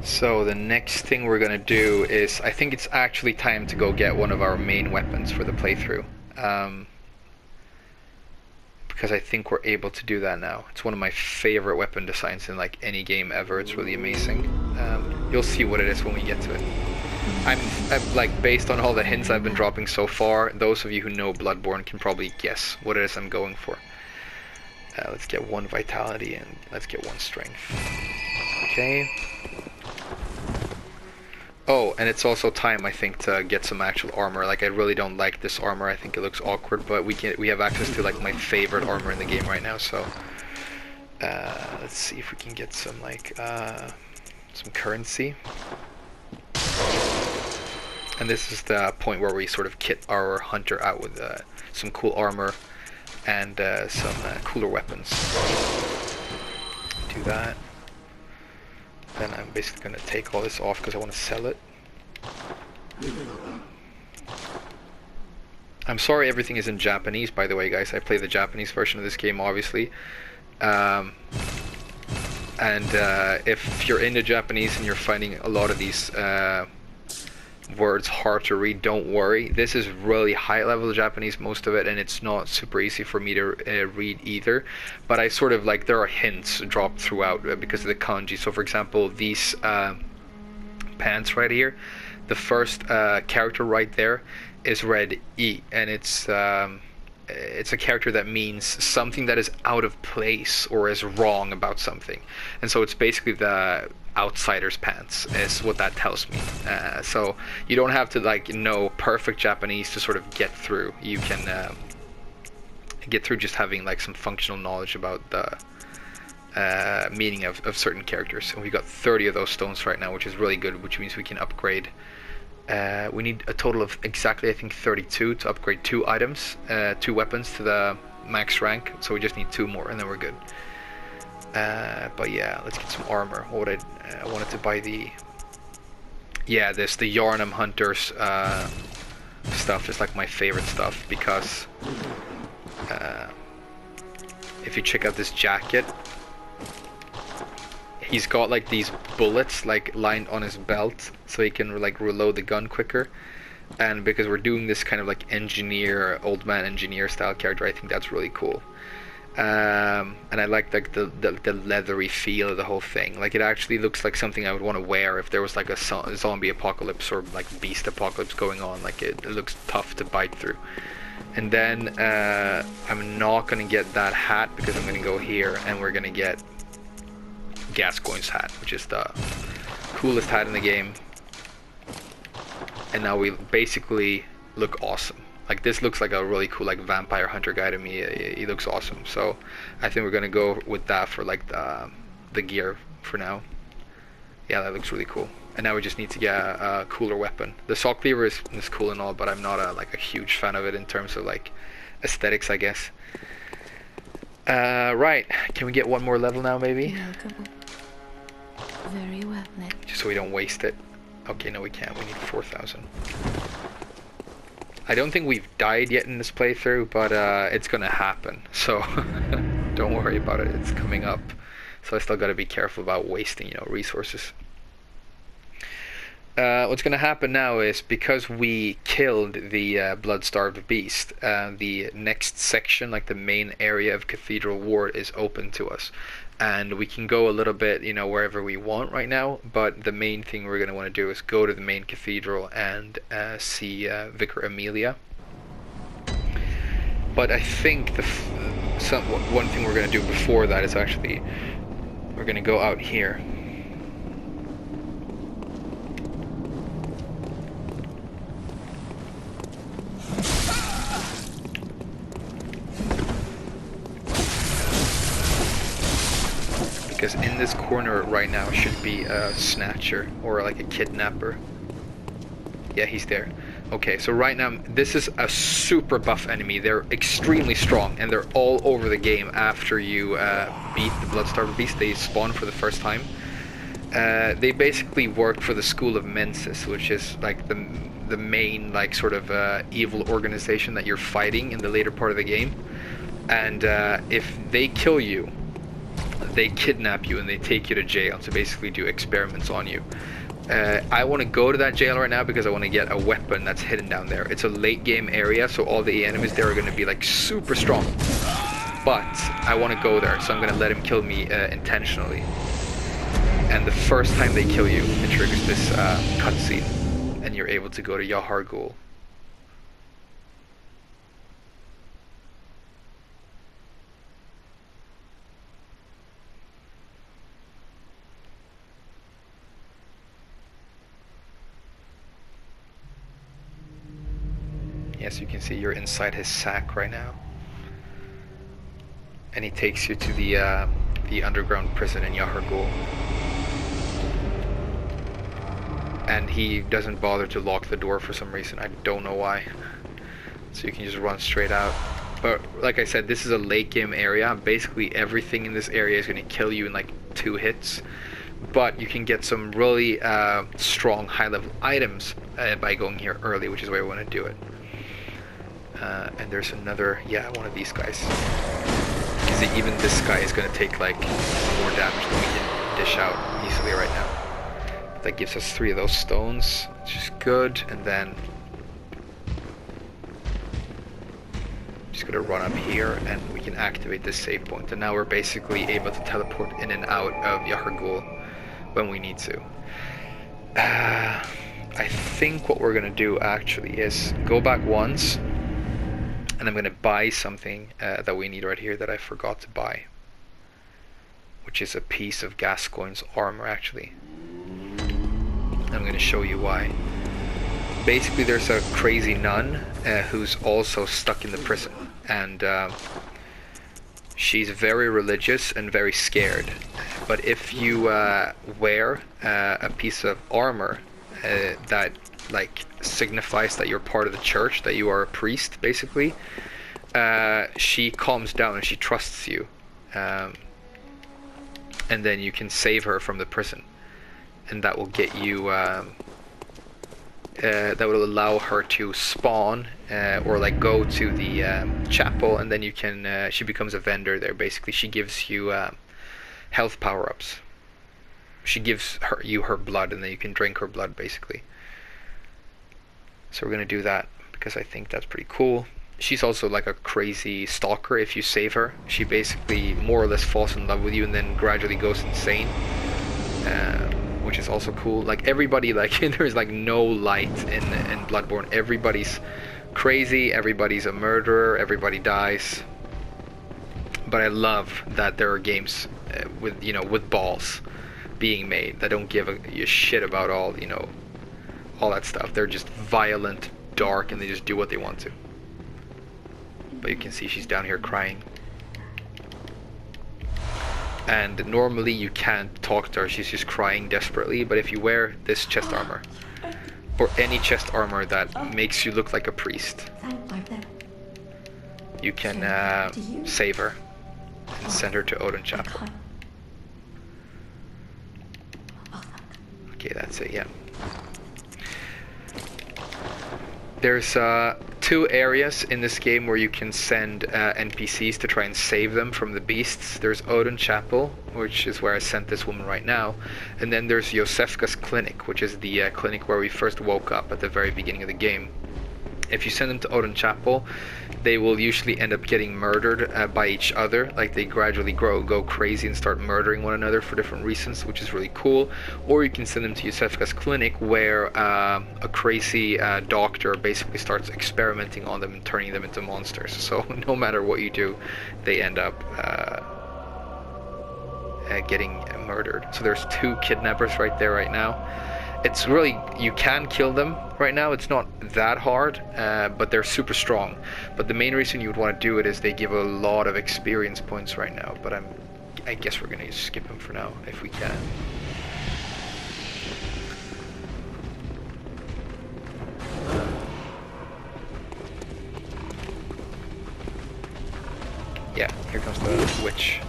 So the next thing we're gonna do is, I think it's actually time to go get one of our main weapons for the playthrough. Because I think we're able to do that now. It's one of my favorite weapon designs in like any game ever. It's really amazing. You'll see what it is when we get to it. I'm like, based on all the hints I've been dropping so far, those of you who know Bloodborne can probably guess what it is I'm going for. Let's get 1 vitality and let's get 1 strength. Okay. Oh, and it's also time, I think, to get some actual armor. Like, I really don't like this armor. I think it looks awkward, but we have access to like my favorite armor in the game right now. So let's see if we can get some like some currency. And this is the point where we sort of kit our hunter out with some cool armor and some cooler weapons. Do that. Then I'm basically going to take all this off because I want to sell it. I'm sorry everything is in Japanese, by the way, guys. I play the Japanese version of this game, obviously. If you're into Japanese and you're finding a lot of these words hard to read, don't worry. This is really high level Japanese, most of it, and it's not super easy for me to read either, but I sort of like, there are hints dropped throughout because of the kanji. So for example, these pants right here, the first character right there is read E, and it's a character that means something that is out of place or is wrong about something, and so it's basically the outsider's pants is what that tells me. So you don't have to like know perfect Japanese to sort of get through. You can get through just having like some functional knowledge about the meaning of certain characters. And we got 30 of those stones right now, which is really good, which means we can upgrade. We need a total of exactly, I think, 32 to upgrade 2 items, 2 weapons to the max rank. So we just need 2 more and then we're good. But yeah, let's get some armor. What I wanted to buy the Yarnum Hunters stuff is like my favorite stuff, because if you check out this jacket, he's got like these bullets like lined on his belt so he can like reload the gun quicker. And because we're doing this kind of like engineer, old man engineer style character, I think that's really cool. And I like the leathery feel of the whole thing. Like, it actually looks like something I would want to wear if there was like a zombie apocalypse or like beast apocalypse going on. Like, it looks tough to bite through. And then I'm not gonna get that hat because I'm gonna go here and we're gonna get Gascoigne's hat, which is the coolest hat in the game. And now we basically look awesome. Like, this looks like a really cool like vampire hunter guy to me. He looks awesome. So I think we're gonna go with that for like the gear for now. Yeah, that looks really cool. And now we just need to get a cooler weapon. The saw cleaver is cool and all, but I'm not a huge fan of it in terms of like aesthetics, I guess. Right, can we get 1 more level now, maybe? Very well then. Just so we don't waste it. Okay, no we can't. We need 4,000. I don't think we've died yet in this playthrough, but it's gonna happen, so don't worry about it. It's coming up, so I still gotta be careful about wasting, resources. What's gonna happen now is, because we killed the blood-starved beast, the next section, like the main area of Cathedral Ward, is open to us. And we can go a little bit, wherever we want right now, but the main thing we're going to want to do is go to the main cathedral and see Vicar Amelia. But I think one thing we're going to do before that is actually, we're going to go out here. Because in this corner right now should be a snatcher or like a kidnapper. Yeah, he's there. Okay, so right now this is a super buff enemy. They're extremely strong and they're all over the game after you beat the Bloodstarved Beast. They spawn for the first time. They basically work for the School of Mensis, which is like the main like sort of evil organization that you're fighting in the later part of the game. And if they kill you, they kidnap you and they take you to jail to basically do experiments on you. I want to go to that jail right now because I want to get a weapon that's hidden down there. It's a late game area, so all the enemies there are going to be like super strong. But I want to go there, so I'm going to let him kill me intentionally. And the first time they kill you, it triggers this cutscene, and you're able to go to Yahar'gul. Yes, you can see you're inside his sack right now. And he takes you to the underground prison in Yahar'gul. And he doesn't bother to lock the door for some reason. I don't know why. So you can just run straight out. But like I said, this is a late game area. Basically everything in this area is going to kill you in like 2 hits. But you can get some really strong high level items by going here early, which is why I want to do it. And there's another, one of these guys. Because even this guy is going to take like more damage than we can dish out easily right now. That gives us 3 of those stones, which is good. And then just going to run up here and we can activate this save point. And now we're basically able to teleport in and out of Yahar'gul when we need to. I think what we're going to do actually is go back once. And I'm going to buy something that we need right here that I forgot to buy. Which is a piece of Gascoigne's armor actually. I'm going to show you why. Basically there's a crazy nun who's also stuck in the prison. And she's very religious and very scared. But if you wear a piece of armor that like signifies that you're part of the church, that you are a priest basically, she calms down and she trusts you, and then you can save her from the prison, and that will get you that will allow her to spawn or like go to the chapel, and then you can she becomes a vendor there. Basically she gives you health power-ups. She gives you her blood, and then you can drink her blood basically. So we're going to do that because I think that's pretty cool. She's also like a crazy stalker. If you save her, she basically more or less falls in love with you and then gradually goes insane, which is also cool. Like everybody, like there's like no light in Bloodborne. Everybody's crazy, everybody's a murderer, everybody dies. But I love that there are games with, with balls being made that don't give a shit about all, all that stuff. They're just violent, dark, and they just do what they want to. But you can see she's down here crying. And normally you can't talk to her, she's just crying desperately. But if you wear this chest armor, or any chest armor that makes you look like a priest, you can save her and send her to Odin Chapel. Okay, that's it, yeah. There's 2 areas in this game where you can send NPCs to try and save them from the beasts. There's Odin Chapel, which is where I sent this woman right now. And then there's Josefka's clinic, which is the clinic where we first woke up at the very beginning of the game. If you send them to Odin Chapel, they will usually end up getting murdered by each other. Like they gradually go crazy and start murdering one another for different reasons, which is really cool. Or you can send them to Josefka's clinic, where a crazy doctor basically starts experimenting on them and turning them into monsters. So no matter what you do, they end up getting murdered. So there's 2 kidnappers right there right now. It's really, you can kill them right now. It's not that hard, but they're super strong. But the main reason you would want to do it is they give a lot of experience points right now. But I guess we're gonna skip them for now if we can. Yeah, here comes the witch.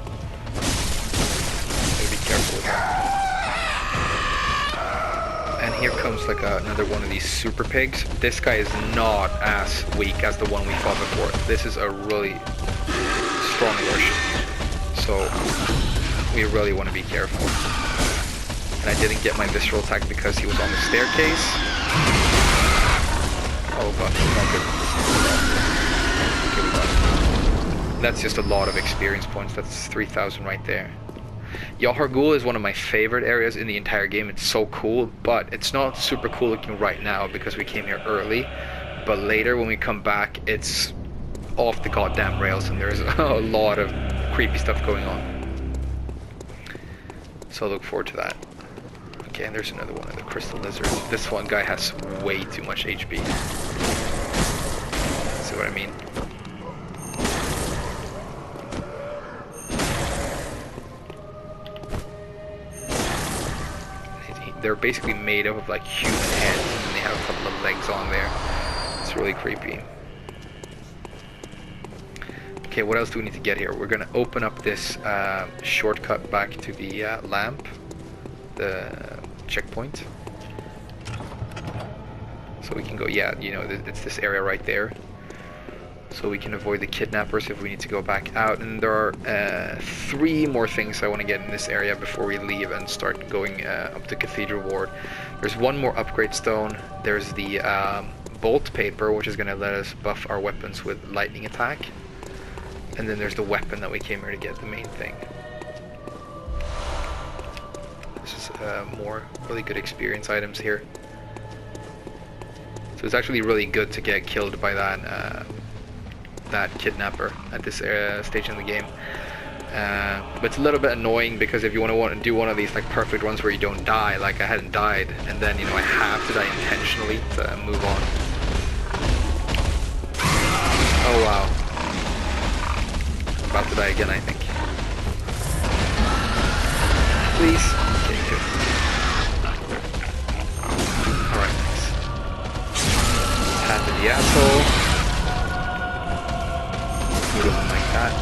Gotta be careful with that. And here comes like another one of these super pigs. This guy is not as weak as the one we fought before. This is a really strong version. So we really want to be careful. And I didn't get my visceral attack because he was on the staircase. Oh god, not good. Okay, we got it. That's just a lot of experience points. That's 3,000 right there. Yahar'gul is one of my favorite areas in the entire game. It's so cool, but it's not super cool looking right now because we came here early. But later when we come back, it's off the goddamn rails and there's a lot of creepy stuff going on. So I look forward to that. Okay, and there's another one of the crystal lizards. This one guy has way too much HP. See what I mean? They're basically made up of like human heads and they have a couple of legs on there. It's really creepy. Okay, what else do we need to get here? We're gonna open up this shortcut back to the lamp, the checkpoint. So we can go, yeah, you know, it's this area right there. So we can avoid the kidnappers if we need to go back out. And there are 3 more things I want to get in this area before we leave and start going up the Cathedral Ward. There's one more upgrade stone. There's the bolt paper, which is going to let us buff our weapons with lightning attack. And then there's the weapon that we came here to get, the main thing. This is more really good experience items here. So it's actually really good to get killed by that kidnapper at this stage in the game. But it's a little bit annoying because if you want to do one of these like perfect ones where you don't die, like I hadn't died, and then you know I have to die intentionally to move on. Oh wow. I'm about to die again, I think. Please. Okay, good. Alright, nice. Tap in the asshole. Like that.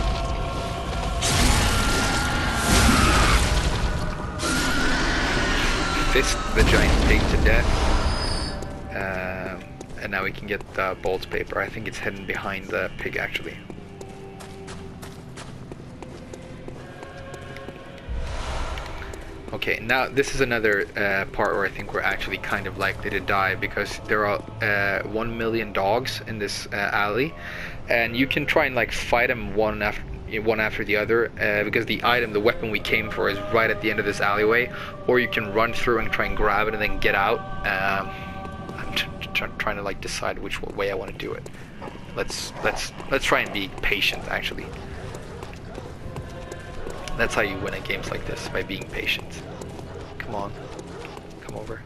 Fist the giant pig to death. And now we can get the bolt paper. I think it's hidden behind the pig actually. Okay, now this is another part where I think we're actually kind of likely to die because there are 1 million dogs in this alley, and you can try and like fight them one after the other because the weapon we came for is right at the end of this alleyway, or you can run through and try and grab it and then get out. I'm trying to like decide which way I want to do it. Let's try and be patient actually. That's how you win at games like this, by being patient. Come on. Come over.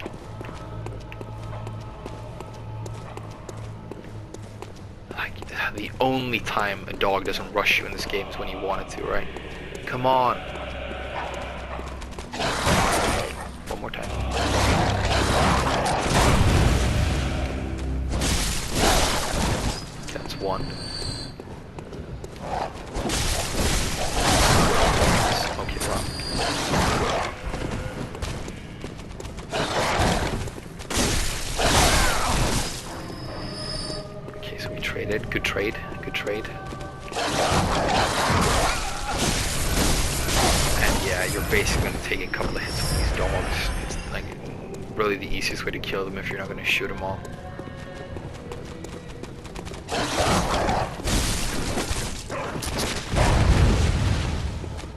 Like, the only time a dog doesn't rush you in this game is when you want it to, right? Come on. One more time. That's one. Okay, so we traded. Good trade. Good trade. And yeah, you're basically going to take a couple of hits on these dogs. It's like really the easiest way to kill them if you're not going to shoot them all.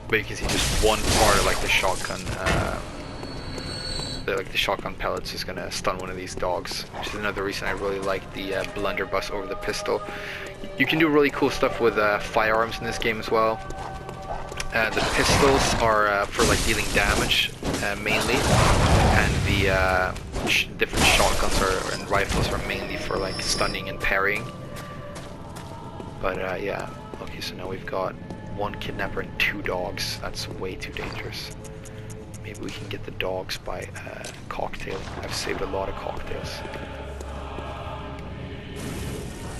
But you can see just one part of like the shotgun, the shotgun pellets is gonna stun one of these dogs, which is another reason I really like the blunderbuss over the pistol. You can do really cool stuff with firearms in this game as well. The pistols are for like dealing damage mainly, and the different shotguns and rifles are mainly for like stunning and parrying. But yeah, okay, so now we've got 1 kidnapper and 2 dogs. That's way too dangerous. Maybe we can get the dogs by cocktail. I've saved a lot of cocktails.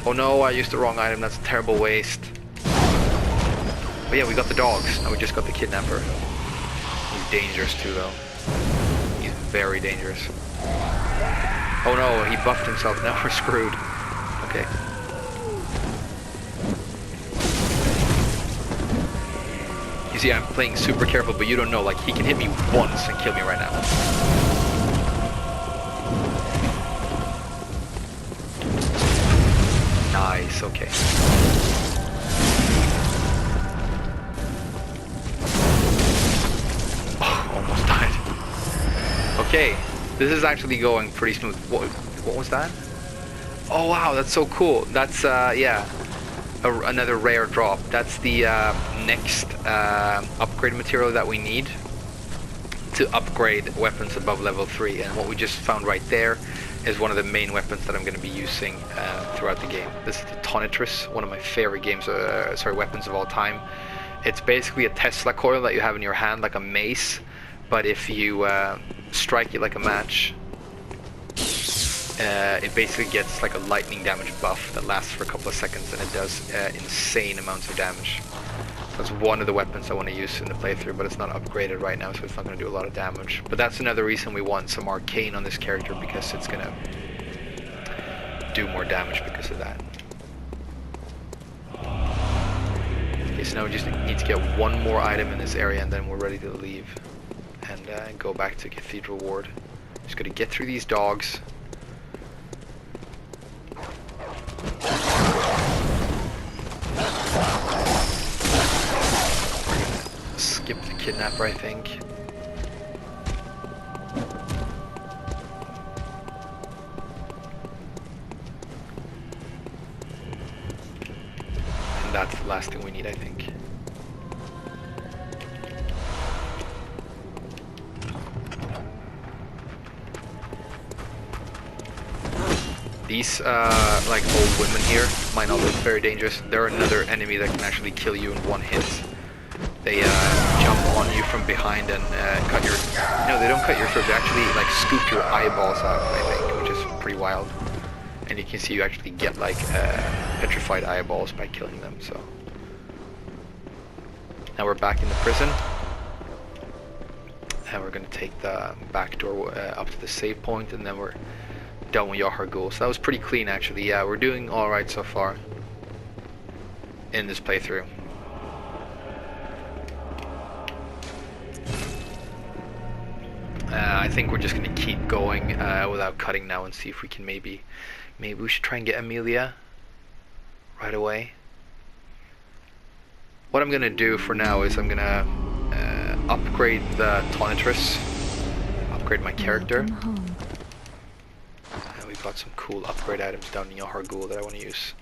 Oh no, I used the wrong item. That's a terrible waste. But yeah, we got the dogs. Now we just got the kidnapper. He's dangerous too though. He's very dangerous. Oh no, he buffed himself. Now we're screwed. Okay. see I'm playing super careful, but you don't know, like, he can hit me once and kill me right now. Nice, okay. Oh, almost died. Okay, this is actually going pretty smooth. What was that? Oh wow, that's so cool. That's, yeah, another rare drop. That's the next upgrade material that we need to upgrade weapons above level 3. And what we just found right there is one of the main weapons that I'm going to be using throughout the game. This is the Tonitrus, one of my favorite weapons of all time. It's basically a Tesla coil that you have in your hand, like a mace, but if you strike it like a match, it basically gets like a lightning damage buff that lasts for a couple of seconds, and it does insane amounts of damage. That's one of the weapons I want to use in the playthrough, but it's not upgraded right now, so it's not going to do a lot of damage. But that's another reason we want some arcane on this character, because it's going to do more damage because of that. Okay, so now we just need to get one more item in this area, and then we're ready to leave and go back to Cathedral Ward. Just got to get through these dogs. Skip the kidnapper, I think. And that's the last thing we need, I think. These like old women here might not look very dangerous. They're another enemy that can actually kill you in one hit. They jump on you from behind and cut your... No, they don't cut your throat. They actually like scoop your eyeballs out, I think, which is pretty wild. And you can see you actually get like petrified eyeballs by killing them. So now we're back in the prison, and we're gonna take the back door up to the save point, and then we're done with Yahar Ghul. So that was pretty clean, actually. Yeah, we're doing all right so far in this playthrough. I think we're just gonna keep going without cutting now and see if we can maybe we should try and get Amelia right away. What I'm gonna do for now is I'm gonna upgrade the Tonitrus, upgrade my character. We've got some cool upgrade items down in Yahar Ghul that I want to use.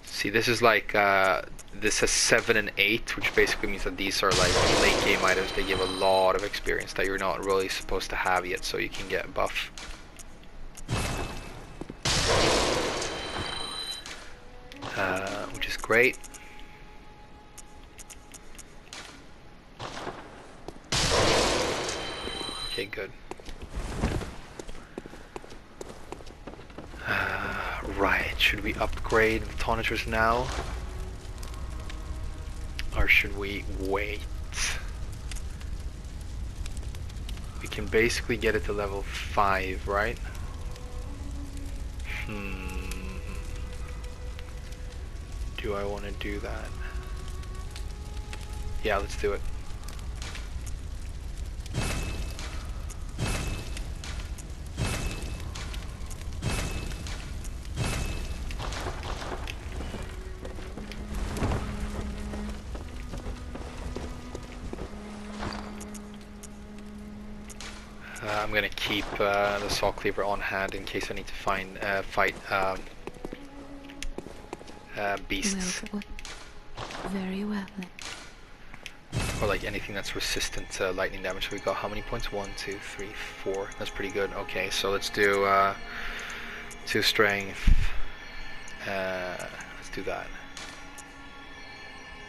See, this is like this has 7 and 8, which basically means that these are like late game items. They give a lot of experience that you're not really supposed to have yet, so you can get a buff. Which is great. Okay, good. Right, should we upgrade the Tonitrus now? Or should we wait? We can basically get it to level 5, right? Do I want to do that? Yeah, let's do it. I'm gonna keep the Saw Cleaver on hand in case I need to fight beasts. Very well. Or like anything that's resistant to lightning damage. So we got how many points? 1, 2, 3, 4. That's pretty good. Okay, so let's do 2 strength. Let's do that.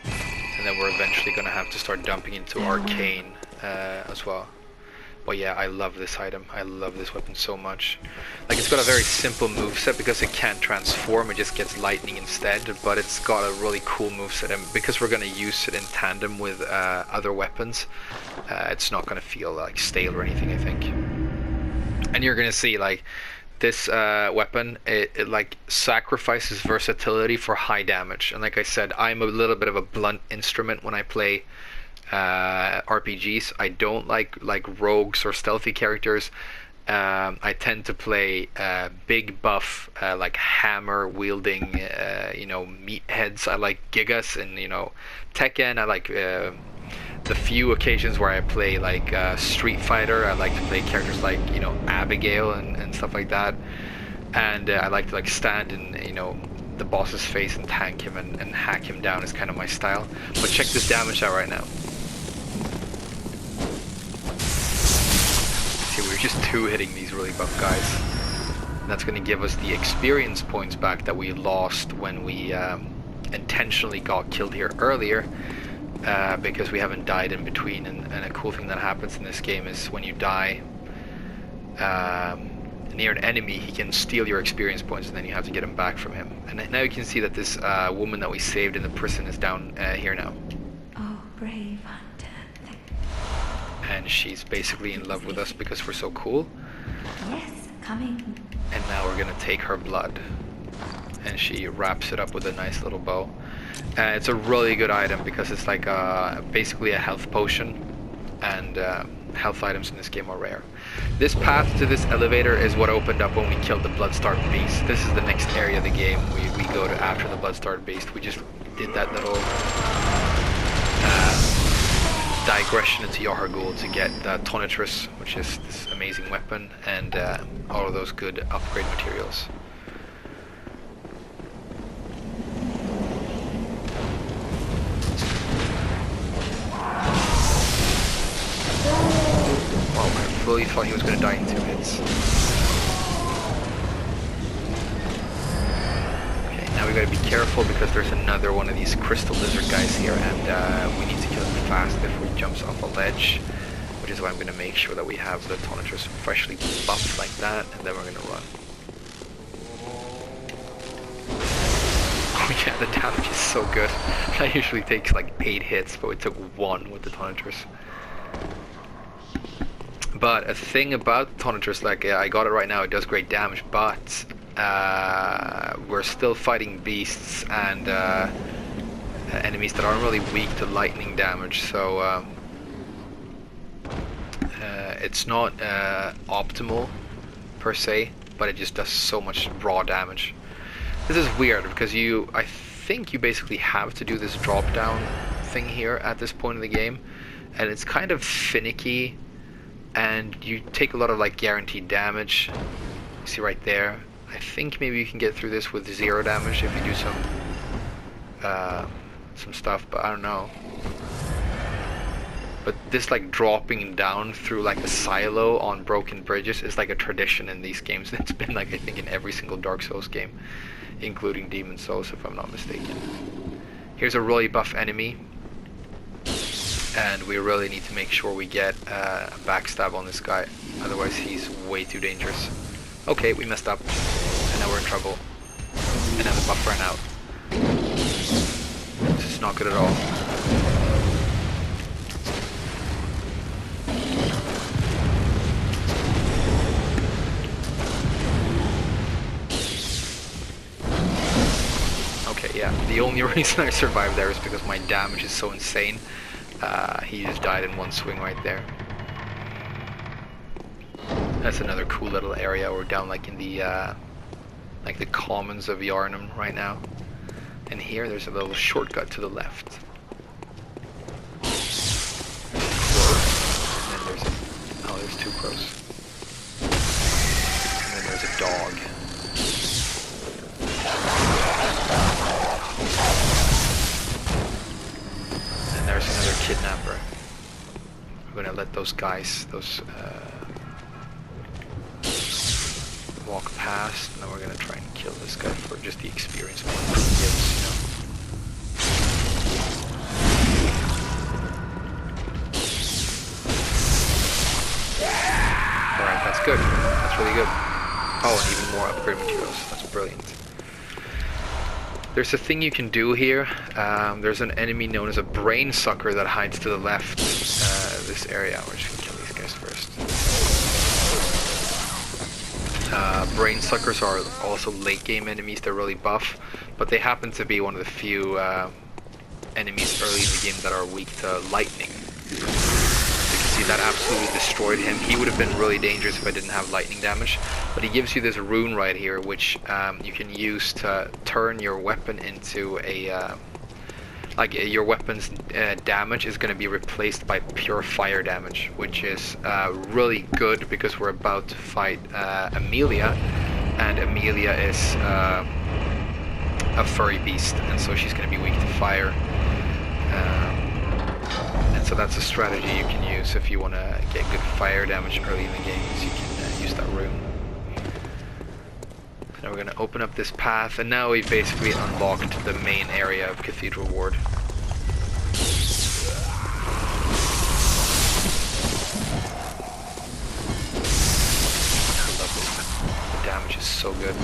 And then we're eventually gonna have to start dumping into arcane as well. But yeah, I love this item. I love this weapon so much. Like, it's got a very simple moveset because it can't transform, it just gets lightning instead, but it's got a really cool moveset, and because we're going to use it in tandem with other weapons, it's not going to feel like stale or anything, I think. And you're going to see, like, this weapon, it like sacrifices versatility for high damage. And like I said, I'm a little bit of a blunt instrument when I play RPGs. I don't like rogues or stealthy characters. I tend to play big buff, like hammer wielding, meatheads. I like Gigas and Tekken. I like the few occasions where I play like Street Fighter. I like to play characters like Abigail and stuff like that. And I like to stand in the boss's face and tank him and hack him down is kind of my style. But check this damage out right now. See, we're just two-hitting these really buff guys. And that's going to give us the experience points back that we lost when we intentionally got killed here earlier, because we haven't died in between. And a cool thing that happens in this game is when you die near an enemy, he can steal your experience points, and then you have to get them back from him. And now you can see that this woman that we saved in the prison is down here now. Oh, brave hunter. And she's basically in love with us because we're so cool. Yes, coming. And now we're gonna take her blood. And she wraps it up with a nice little bow. It's a really good item because it's like basically a health potion, and health items in this game are rare. This path to this elevator is what opened up when we killed the Bloodstarved Beast. This is the next area of the game we go to after the Bloodstarved Beast. We just did that little digression into Yahar'gul to get Tonitrus, which is this amazing weapon, and all of those good upgrade materials. I fully thought he was going to die in 2 hits. Okay, now we got to be careful because there's another one of these crystal lizard guys here, and we need to kill him fast before he jumps off a ledge, which is why I'm going to make sure that we have the Tonitrus freshly buffed like that, and then we're going to run. Oh yeah, the damage is so good. That usually takes like 8 hits, but we took 1 with the Tonitrus. But a thing about Tonitrus, like I got it right now, it does great damage, but we're still fighting beasts and enemies that aren't really weak to lightning damage, so it's not optimal per se, but it just does so much raw damage. This is weird because I think you basically have to do this drop down thing here at this point in the game, and it's kind of finicky. And you take a lot of like guaranteed damage. You see right there. I think maybe you can get through this with 0 damage if you do some stuff, but I don't know. But this like dropping down through like a silo on broken bridges is like a tradition in these games. It's been like I think in every single Dark Souls game, including Demon Souls if I'm not mistaken. Here's a really buff enemy. And we really need to make sure we get a backstab on this guy, otherwise he's way too dangerous. Okay, we messed up, and now we're in trouble. And now the buff ran out. This is not good at all. Okay, yeah, the only reason I survived there is because my damage is so insane. He just died in 1 swing right there. That's another cool little area. We're down like in the commons of Yharnam right now. And here there's a little shortcut to the left. And then there's 2 crows. And then there's a dog. And there's another kidnapper. We're gonna let those guys, walk past, and then we're gonna try and kill this guy for just the experience point he gives, Alright, that's good. That's really good. Oh, and even more upgrade materials. That's brilliant. There's a thing you can do here. There's an enemy known as a brain sucker that hides to the left this area. We're just gonna kill these guys first. Brain suckers are also late game enemies. They're really buff, but they happen to be one of the few enemies early in the game that are weak to lightning. that absolutely destroyed him. He would have been really dangerous if I didn't have lightning damage. But he gives you this rune right here, which you can use to turn your weapon into a... like your weapon's damage is going to be replaced by pure fire damage, which is really good because we're about to fight Amelia, and Amelia is a furry beast, and so she's going to be weak to fire. And so that's a strategy you can use if you want to get good fire damage early in the game, so you can use that rune. Now we're going to open up this path, and now we've basically unlocked the main area of Cathedral Ward. I love this. The damage is so good.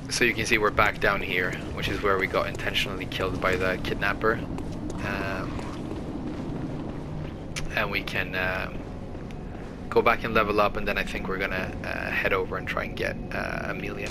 So you can see we're back down here, which is where we got intentionally killed by the kidnapper. And we can go back and level up, and then I think we're gonna head over and try and get Amelia.